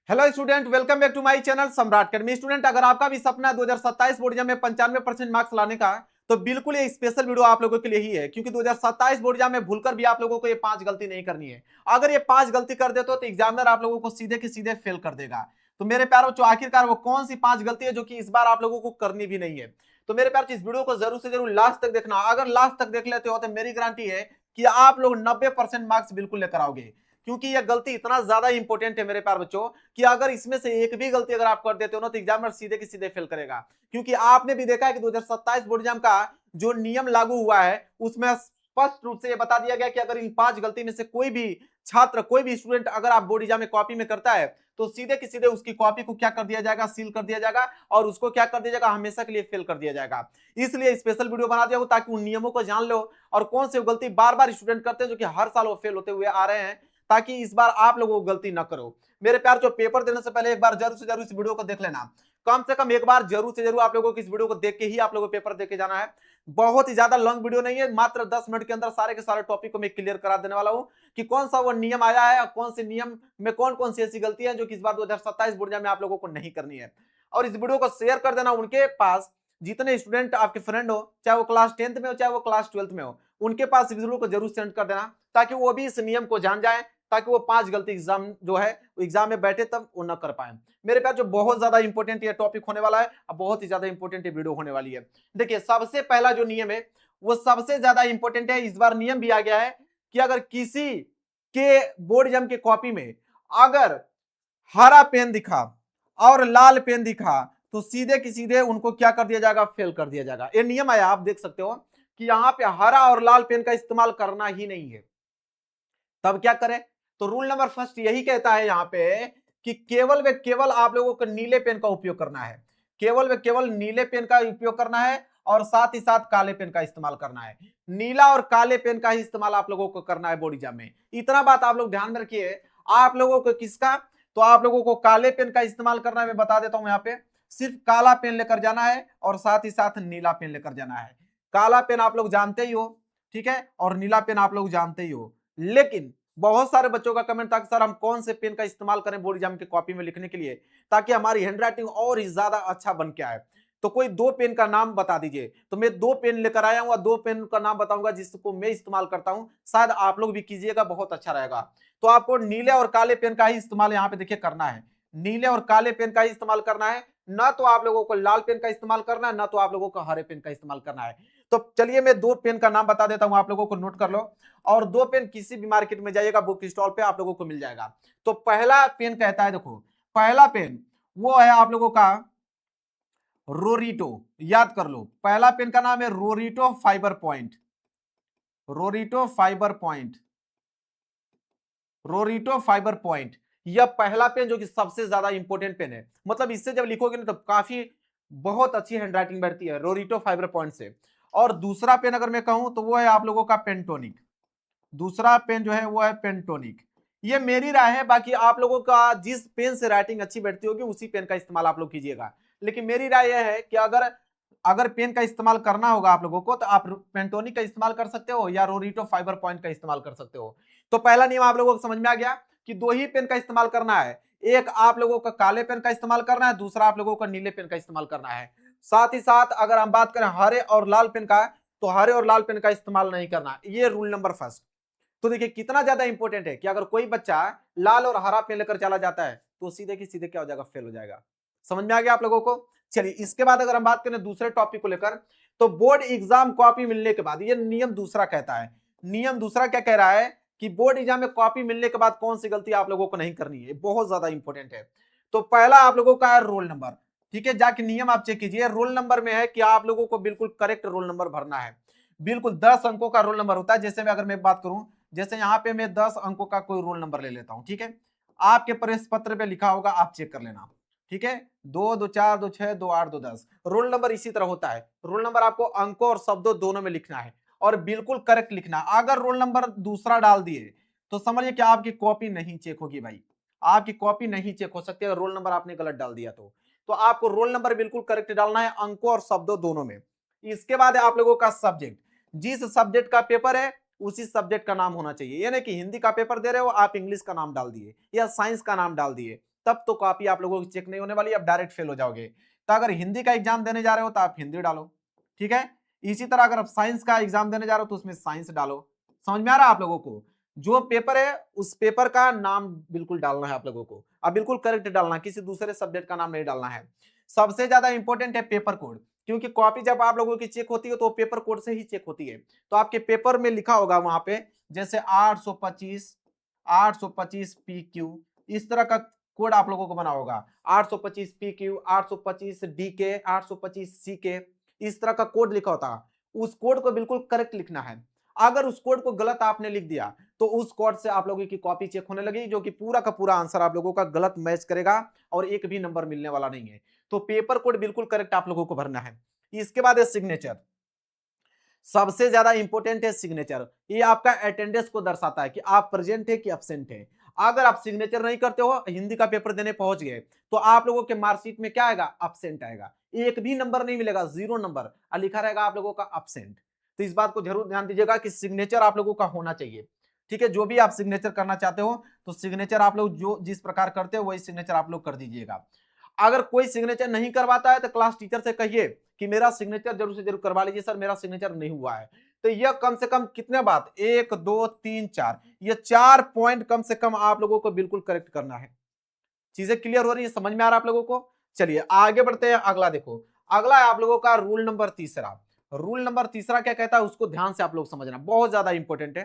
Hello student, welcome back to my channel Samrat academy. Student, अगर आपका भी सपना है 2027 बोर्ड एग्जाम में 95% मार्क्स लाने का, तो बिल्कुल ये स्पेशल वीडियो आप लोगों के लिए ही है, क्योंकि 2027 बोर्ड एग्जाम में भूलकर भी आप लोगों को ये 5 गलती नहीं करनी है। अगर ये 5 गलती कर देते हो तो एग्जामिनर आप लोगों को सीधे के सीधे फेल कर देगा। तो मेरे प्यारो बच्चों, आखिरकार वो कौन सी 5 गलती है जो कि इस बार आप लोगों को करनी भी नहीं है? तो मेरे प्यार, इस वीडियो को जरूर से जरूर लास्ट तक देखना। अगर लास्ट तक देख लेते हो तो मेरी गारंटी है कि आप लोग 90% मार्क्स बिल्कुल लेकर आओगे, क्योंकि यह गलती इतना ज्यादा इंपॉर्टेंट है मेरे प्यार बच्चों कि अगर इसमें से एक भी गलती अगर आप कर देते हो ना तो एग्जामिनर सीधे के सीधे फेल करेगा। क्योंकि आपने भी देखा है कि 2027 बोर्ड एग्जाम का जो नियम लागू हुआ है उसमें स्पष्ट रूप से यह बता दिया गया कि अगर इन 5 गलती में से कोई भी छात्र, कोई भी स्टूडेंट अगर आप बोर्ड एग्जाम में कॉपी में करता है तो सीधे के सीधे उसकी कॉपी को क्या कर दिया जाएगा, सील कर दिया जाएगा और उसको क्या कर दिया जाएगा, हमेशा के लिए फेल कर दिया जाएगा। इसलिए स्पेशल वीडियो बना दिया हो ताकि उन नियमों को जान लो और कौन से गलती बार बार स्टूडेंट करते हैं जो कि हर साल वो फेल होते हुए आ रहे हैं, ताकि इस बार आप लोगों को गलती ना करो। मेरे प्यार, जो पेपर देने से पहले एक बार जरूर से जरूर इस वीडियो को देख लेना। कम से कम एक बार जरूर से जरूर आप लोगों को इस वीडियो को देख के ही आप लोगों को पेपर दे के जाना है। बहुत ही ज्यादा लॉन्ग वीडियो नहीं है, मात्र 10 मिनट के अंदर सारे के सारे टॉपिक को मैं क्लियर करा देने वाला हूं कि कौन सा वो नियम आया है और कौन से नियम में कौन कौन सी ऐसी गलती है जो कि इस बार 2027 बोर्ड में आप लोगों को नहीं करनी है। और इस वीडियो को शेयर कर देना उनके पास जितने स्टूडेंट आपके फ्रेंड हो, चाहे वो क्लास 10th में हो चाहे वो क्लास 12th में हो, उनके पास इस वीडियो को जरूर सेंड कर देना ताकि वो भी इस नियम को जान जाए, ताकि वो 5 गलती एग्जाम जो है एग्जाम में बैठे तब वो न कर पाए। मेरे प्यार, जो बहुत ज्यादा इंपॉर्टेंट ये टॉपिक होने वाला है और बहुत ही ज्यादा इंपॉर्टेंट ये वीडियो होने वाली है। देखिए, सबसे पहला जो नियम है वो सबसे ज्यादा इंपॉर्टेंट है। इस बार नियम भी आ गया है कि अगर किसी के बोर्ड एग्जाम के कॉपी में अगर हरा पेन दिखा और लाल पेन दिखा तो सीधे की सीधे उनको क्या कर दिया जाएगा, फेल कर दिया जाएगा। ये नियम आया, आप देख सकते हो कि यहां पे हरा और लाल पेन का इस्तेमाल करना ही नहीं है। तब क्या करें? तो रूल नंबर फर्स्ट यही कहता है यहां पे कि केवल व केवल आप लोगों को नीले पेन का उपयोग करना है। केवल व केवल नीले पेन का उपयोग करना है और साथ ही साथ काले पेन का इस्तेमाल करना है। नीला और काले पेन का ही इस्तेमाल आप लोगों को करना है बोर्ड एग्जाम में। इतना बात आप लोग ध्यान में रखिए। आप लोगों को किसका? तो आप लोगों को काले पेन का इस्तेमाल करना है। मैं बता देता हूं, यहाँ पे सिर्फ काला पेन लेकर जाना है और साथ ही साथ नीला पेन लेकर जाना है। काला पेन आप लोग जानते ही हो, ठीक है, और नीला पेन आप लोग जानते ही हो। लेकिन बहुत सारे बच्चों का कमेंट था कि सर हम कौन से पेन का इस्तेमाल करें बोर्ड एग्जाम की कॉपी में लिखने के लिए ताकि हमारी हैंडराइटिंग और ही ज्यादा अच्छा बन के आए। तो कोई 2 पेन का नाम बता दीजिए। तो मैं 2 पेन लेकर आया हूं और 2 पेन का नाम बताऊंगा जिसको मैं इस्तेमाल करता हूं, शायद आप लोग भी कीजिएगा, बहुत अच्छा रहेगा। तो आपको नीले और काले पेन का ही इस्तेमाल यहाँ पे देखिए करना है। नीले और काले पेन का ही इस्तेमाल करना है, ना तो आप लोगों को लाल पेन का इस्तेमाल करना है, ना तो आप लोगों को हरे पेन का इस्तेमाल करना है। तो चलिए मैं 2 पेन का नाम बता देता हूं, आप लोगों को नोट कर लो। और 2 पेन किसी भी मार्केट में जाइएगा, बुक स्टॉल पे आप लोगों को मिल जाएगा। तो पहला पेन कहता है, देखो पहला पेन वो है आप लोगों का रोरीटो। याद कर लो, पहला पेन का नाम है Rorito fibre point. Rorito fibre point, Rorito fibre point, यह पहला पेन जो कि सबसे ज्यादा इंपॉर्टेंट पेन है। मतलब इससे जब लिखोगे ना तो काफी बहुत अच्छी हैंडराइटिंग बैठती है रोरीटो फाइबर पॉइंट से। और दूसरा पेन अगर मैं कहूं तो वो है आप लोगों का पेंटोनिक। दूसरा पेन जो है वो है पेंटोनिक। ये मेरी राय है, बाकी आप लोगों का जिस पेन से राइटिंग अच्छी बैठती होगी उसी पेन का इस्तेमाल आप लोग कीजिएगा। लेकिन मेरी राय यह है कि अगर अगर पेन का इस्तेमाल करना होगा आप लोगों को तो आप पेंटोनिक का इस्तेमाल कर सकते हो या रोरीटो फाइबर पॉइंट का इस्तेमाल कर सकते हो। तो पहला नियम आप लोगों को समझ में आ गया कि 2 ही पेन का इस्तेमाल करना है। एक आप लोगों का काले पेन का इस्तेमाल करना है, दूसरा आप लोगों का नीले पेन का इस्तेमाल करना है। साथ ही साथ अगर हम बात करें हरे और लाल पेन का, तो हरे और लाल पेन का इस्तेमाल नहीं करना। ये रूल नंबर फर्स्ट। तो देखिए कितना ज्यादा इंपॉर्टेंट है कि अगर कोई बच्चा लाल और हरा पेन लेकर चला जाता है तो सीधे की सीधे क्या हो जाएगा, फेल हो जाएगा। समझ में आ गया आप लोगों को? चलिए इसके बाद अगर हम बात करें दूसरे टॉपिक को लेकर, तो बोर्ड एग्जाम कॉपी मिलने के बाद ये नियम दूसरा कहता है। नियम दूसरा क्या कह रहा है कि बोर्ड एग्जाम में कॉपी मिलने के बाद कौन सी गलती आप लोगों को नहीं करनी है, बहुत ज्यादा इंपॉर्टेंट है। तो पहला आप लोगों का है रोल नंबर। ठीक है, जाके नियम आप चेक कीजिए। रोल नंबर में है कि आप लोगों को बिल्कुल करेक्ट रोल नंबर भरना है। बिल्कुल 10 अंकों का रोल नंबर होता है। जैसे मैं अगर मैं बात करूं, जैसे यहाँ पे मैं 10 अंकों का कोई रोल नंबर ले लेता हूं, ठीक है। आपके प्रवेश पत्र पे लिखा होगा, आप चेक कर लेना, ठीक है। 2 2 4 2 6 2 8 2 10 रोल नंबर इसी तरह होता है। रोल नंबर आपको अंकों और शब्दों दोनों में लिखना है और बिल्कुल करेक्ट लिखना। अगर रोल नंबर दूसरा डाल दिए तो समझिए कि आपकी कॉपी नहीं चेक होगी भाई। आपकी कॉपी नहीं चेक हो सकती अगर रोल नंबर आपने गलत डाल दिया तो आपको रोल नंबर बिल्कुल करेक्ट डालना है, अंकों और शब्दों दोनों में। इसके बाद है आप लोगों का सब्जेक्ट। जिस सब्जेक्ट का पेपर है उसी सब्जेक्ट का नाम होना चाहिए। यानी कि हिंदी का पेपर दे रहे हो आप इंग्लिश का नाम डाल दिए या साइंस का नाम डाल दिए, तब तो कॉपी आप लोगों की चेक नहीं होने वाली, आप डायरेक्ट फेल हो जाओगे। तो अगर हिंदी का एग्जाम देने जा रहे हो तो आप हिंदी डालो, ठीक है। इसी तरह अगर आप साइंस का एग्जाम देने जा रहे हो तो उसमें साइंस डालो। समझ में आ रहा है आप लोगों को? जो पेपर है उस पेपर का नाम बिल्कुल डालना है आप लोगों को, अब बिल्कुल करेक्ट डालना है, किसी दूसरे सब्जेक्ट का नाम नहीं डालना है। सबसे ज्यादा इंपॉर्टेंट है पेपर कोड, क्योंकि कॉपी जब आप लोगों की चेक होती है तो पेपर कोड से ही चेक होती है। तो आपके पेपर में लिखा होगा वहां पे जैसे 825 पी क्यू, इस तरह का कोड आप लोगों को बना होगा। 825 पी क्यू, 825 डी के, 825 सी के, इस तरह का कोड लिखा होता है। उस कोड को बिल्कुल करेक्ट लिखना है। अगर उस कोड को गलत आपने लिख दिया तो उस कोड से आप लोगों की कॉपी चेक होने लगी, जो कि पूरा का पूरा आंसर आप लोगों का गलत मैच करेगा और एक भी नंबर मिलने वाला नहीं है। तो पेपर कोड बिल्कुल करेक्ट आप लोगों को भरना है। इसके बाद है सिग्नेचर, सबसे ज्यादा इंपॉर्टेंट है सिग्नेचर। ये आपका अटेंडेंस को दर्शाता है कि आप प्रेजेंट है कि एब्सेंट है। अगर आप सिग्नेचर नहीं करते हो, हिंदी का पेपर देने पहुंच गए, तो आप लोगों के मार्कशीट में क्या आएगा? एब्सेंट आएगा, एक भी नंबर नहीं मिलेगा, 0 नंबर, और लिखा रहेगा आप लोगों का एब्सेंट। तो इस बात को जरूर ध्यान दीजिएगा कि सिग्नेचर आप लोगों का होना चाहिए, ठीक है। जो भी आप सिग्नेचर करना चाहते हो तो सिग्नेचर आप लोग जो जिस प्रकार करते हो वही सिग्नेचर आप लोग कर दीजिएगा। अगर कोई सिग्नेचर नहीं करवाता है तो क्लास टीचर से कहिए कि मेरा सिग्नेचर जरूर से जरूर करवा लीजिए सर, मेरा सिग्नेचर नहीं हुआ है। तो यह कम से कम कितने बात, 1 2 3 4, ये 4 पॉइंट कम से कम आप लोगों को बिल्कुल करेक्ट करना है। चीजें क्लियर हो रही है, समझ में आ रहा है आप लोगों को? चलिए आगे बढ़ते हैं। अगला देखो, अगला है आप लोगों का रूल नंबर तीसरा। रूल नंबर तीसरा क्या कहता है उसको ध्यान से आप लोग समझना, बहुत ज्यादा इंपॉर्टेंट है।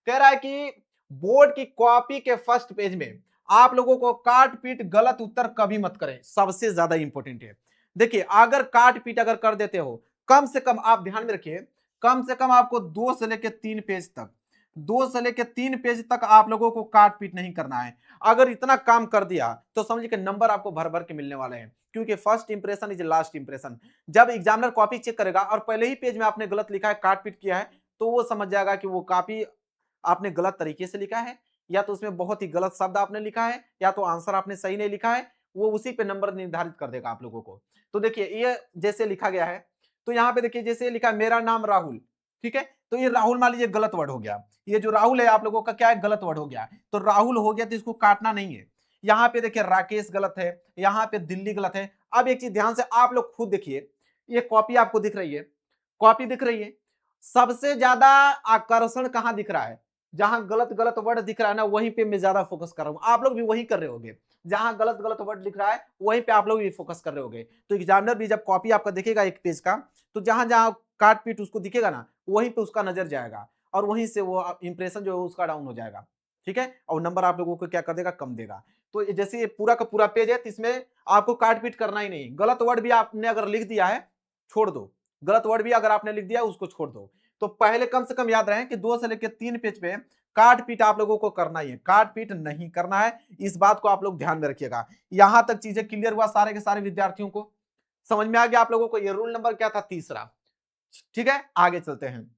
कह रहा है कि बोर्ड की कॉपी के फर्स्ट पेज में आप लोगों को काट पीट गलत उत्तर कभी मत करें, सबसे ज्यादा इंपॉर्टेंट है। देखिए अगर काट पीट अगर कर देते हो, कम से कम आप ध्यान में रखिए, कम से कम आपको 2 से लेकर 3 पेज तक, 2 से लेकर 3 पेज तक आप लोगों को काट पीट नहीं करना है। अगर इतना काम कर दिया तो समझिए कि नंबर आपको भर भर के मिलने वाले हैं, क्योंकि first impression is last impression. जब एग्जामिनर कॉपी चेक करेगा और पहले ही पेज में आपने गलत लिखा है, काट पीट किया है, तो वो समझ जाएगा कि वो कॉपी आपने गलत तरीके से लिखा है, या तो उसमें बहुत ही गलत शब्द आपने लिखा है, या तो आंसर आपने सही नहीं लिखा है। वो उसी पे नंबर निर्धारित कर देगा आप लोगों को। तो देखिए ये जैसे लिखा गया है, तो यहाँ पे देखिए जैसे लिखा है मेरा नाम राहुल, ठीक है। तो ये राहुल मान लीजिए गलत वर्ड हो गया, ये जो राहुल है आप लोगों का क्या है, गलत वर्ड हो गया। तो राहुल हो गया तो इसको काटना नहीं है। यहाँ पे देखिए राकेश गलत है, यहाँ पे दिल्ली गलत है। अब एक चीज ध्यान से आप लोग खुद देखिए, ये कॉपी आपको दिख रही है, कॉपी दिख रही है, सबसे ज्यादा आकर्षण कहां दिख रहा है? जहां गलत गलत वर्ड दिख रहा है ना, वहीं पे मैं ज्यादा फोकस कर रहा हूं। आप लोग भी वही कर रहे होंगे, जहां गलत गलत वर्ड लिख रहा है वहीं पे आप लोग भी फोकस कर रहे होंगे। तो एग्जामिनर भी जब कॉपी आपका देखेगा एक पेज का, तो जहां जहां काट पीट उसको दिखेगा ना, वहीं पे उसका नजर जाएगा और वहीं से वो इंप्रेशन जो है उसका डाउन हो जाएगा, ठीक है। और नंबर आप लोगों को क्या कर देगा, कम देगा। तो जैसे ये पूरा का पूरा पेज है, तो इसमें आपको काट पीट करना ही नहीं। गलत वर्ड भी आपने अगर लिख दिया है, छोड़ दो। गलत वर्ड भी अगर आपने लिख दिया उसको छोड़ दो। तो पहले कम से कम याद रहे कि 2 से लेकर 3 पेज पे काट पीट आप लोगों को करना ही है, काट पीट नहीं करना है। इस बात को आप लोग ध्यान में रखिएगा। यहां तक चीजें क्लियर हुआ सारे के सारे विद्यार्थियों को? समझ में आ गया आप लोगों को? ये रूल नंबर क्या था, तीसरा, ठीक है। आगे चलते हैं,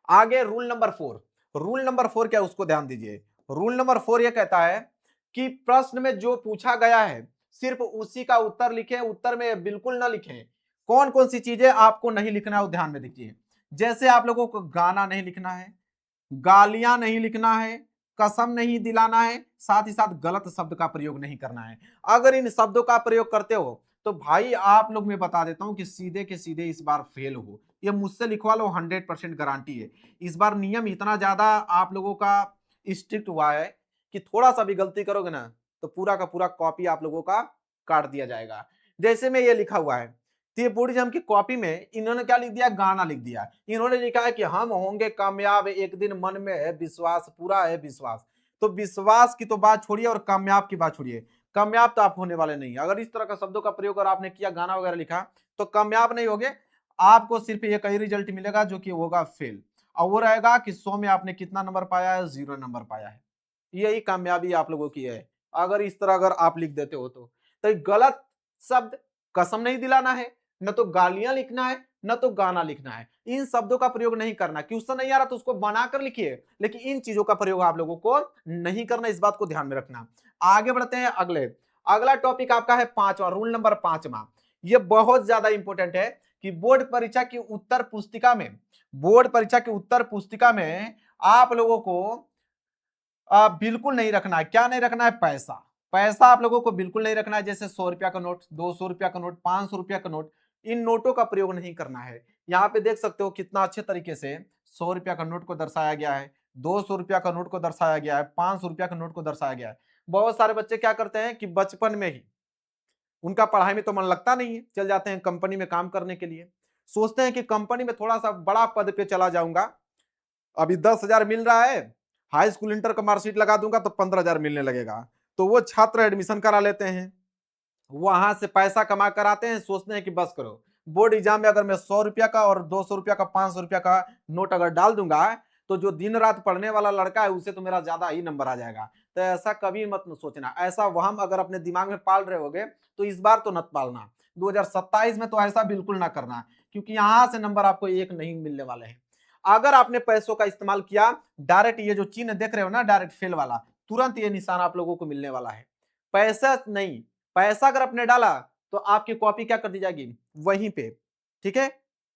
आगे रूल नंबर 4। रूल नंबर 4 क्या है उसको ध्यान दीजिए। रूल नंबर 4 यह कहता है कि प्रश्न में जो पूछा गया है सिर्फ उसी का उत्तर लिखें, उत्तर में बिल्कुल ना लिखें। कौन कौन सी चीजें आपको नहीं लिखना है वो ध्यान में दीजिए। जैसे आप लोगों को गाना नहीं लिखना है, गालियां नहीं लिखना है, कसम नहीं दिलाना है, साथ ही साथ गलत शब्द का प्रयोग नहीं करना है। अगर इन शब्दों का प्रयोग करते हो तो भाई आप लोग मैं बता देता हूं कि सीधे के सीधे इस बार फेल हो। ये मुझसे लिखवा लो, 100% गारंटी है। इस बार नियम इतना ज्यादा आप लोगों का स्ट्रिक्ट हुआ है कि थोड़ा सा भी गलती करोगे ना तो पूरा का पूरा कॉपी आप लोगों का काट दिया जाएगा। जैसे में ये लिखा हुआ है, तो ये बोर्डिज्म की कॉपी में इन्होंने क्या लिख दिया, गाना लिख दिया। इन्होंने लिखा है कि हम होंगे कामयाब एक दिन, मन में है विश्वास, पूरा है विश्वास। तो विश्वास की तो बात छोड़िए और कामयाब की बात छोड़िए, कामयाब तो आप होने वाले नहीं। अगर इस तरह का शब्दों का प्रयोग अगर आपने किया, गाना वगैरह लिखा, तो कामयाब नहीं होगे। आपको सिर्फ एक ही रिजल्ट मिलेगा जो कि होगा फेल, और वो रहेगा कि 100 में आपने कितना नंबर पाया है, 0 नंबर पाया है। यही कामयाबी आप लोगों की है अगर इस तरह अगर आप लिख देते हो तो गलत शब्द, कसम नहीं दिलाना है, न तो गालियां लिखना है, न तो गाना लिखना है। इन शब्दों का प्रयोग नहीं करना। क्वेश्चन नहीं आ रहा तो उसको बनाकर लिखिए, लेकिन इन चीजों का प्रयोग आप लोगों को नहीं करना, इस बात को ध्यान में रखना। आगे बढ़ते हैं अगले। अगला टॉपिक आपका है 5वां, रूल नंबर 5वां। यह बहुत ज्यादा इंपॉर्टेंट है कि बोर्ड परीक्षा की उत्तर पुस्तिका में, बोर्ड परीक्षा की उत्तर पुस्तिका में आप लोगों को बिल्कुल नहीं रखना है। क्या नहीं रखना है? पैसा। पैसा आप लोगों को बिल्कुल नहीं रखना है, जैसे 100 रुपया का नोट, 200 रुपया का नोट, 500 रुपया का नोट, इन नोटों का प्रयोग नहीं करना है। यहाँ पे देख सकते हो कितना अच्छे तरीके से 100 रुपया का नोट को दर्शाया गया है, 200 रुपया का नोट को दर्शाया गया है, 500 रुपया का नोट को दर्शाया गया है। बहुत सारे बच्चे क्या करते हैं कि बचपन में ही उनका पढ़ाई में तो मन लगता नहीं है, चल जाते हैं कंपनी में काम करने के लिए, सोचते हैं कि कंपनी में थोड़ा सा बड़ा पद पे चला जाऊंगा, अभी 10,000 मिल रहा है, हाई स्कूल इंटर का मार्कशीट लगा दूंगा तो 15,000 मिलने लगेगा, तो वो छात्र एडमिशन करा लेते हैं, वहां से पैसा कमा कर आते हैं, सोचते हैं कि बस करो, बोर्ड एग्जाम में अगर मैं 100 रुपया का और 200 रुपया का 500 रुपया का नोट अगर डाल दूंगा तो जो दिन रात पढ़ने वाला लड़का है उसे तो मेरा ज्यादा ही नंबर आ जाएगा। तो ऐसा कभी मत सोचना, ऐसा वहम अगर अपने दिमाग में पाल रहे होगे तो इस बार तो मत पालना, 2027 में तो ऐसा बिल्कुल ना करना, क्योंकि यहां से नंबर आपको एक नहीं मिलने वाले हैं। अगर आपने पैसों का इस्तेमाल किया, डायरेक्ट ये जो चिन्ह देख रहे हो ना, डायरेक्ट फेल वाला, तुरंत ये निशान आप लोगों को मिलने वाला है। पैसा नहीं, पैसा अगर आपने डाला तो आपकी कॉपी क्या कर दी जाएगी, वहीं पे, ठीक है,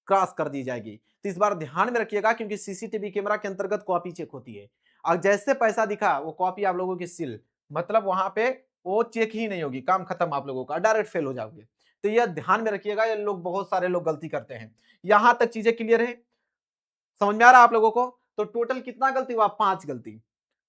क्रॉस कर दी जाएगी। तो इस बार ध्यान में रखिएगा, क्योंकि सीसीटीवी कैमरा के अंतर्गत कॉपी चेक होती है, और जैसे पैसा दिखा वो कॉपी आप लोगों की सील, मतलब वहां पे वो चेक ही नहीं होगी, काम खत्म आप लोगों का, डायरेक्ट फेल हो जाओगे। तो यह ध्यान में रखिएगा, ये लोग बहुत सारे लोग गलती करते हैं। यहां तक चीजें क्लियर है, समझ में आ रहा है आप लोगों को? तो टोटल कितना गलती हुआ, 5 गलती।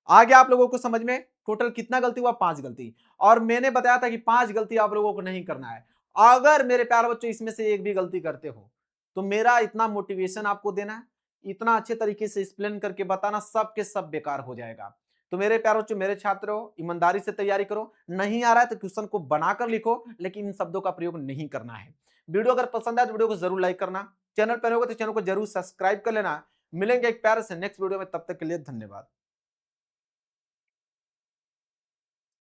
आ गया आप लोगों को समझ में, टोटल कितना गलती हुआ, 5 गलती। और मैंने बताया था कि 5 गलती आप लोगों को नहीं करना है। अगर मेरे प्यारे बच्चों इसमें से एक भी गलती करते हो तो मेरा इतना मोटिवेशन आपको देना है, इतना अच्छे तरीके से एक्सप्लेन करके बताना, सब के सब बेकार हो जाएगा। तो मेरे प्यारे बच्चों, मेरे छात्र हो, ईमानदारी से तैयारी करो, नहीं आ रहा है तो क्वेश्चन को बनाकर लिखो, लेकिन इन शब्दों का प्रयोग नहीं करना है। वीडियो अगर पसंद आए तो वीडियो को जरूर लाइक करना, चैनल पर होगा तो चैनल को जरूर सब्सक्राइब कर लेना। मिलेंगे एक प्यारे से नेक्स्ट वीडियो में, तब तक के लिए धन्यवाद।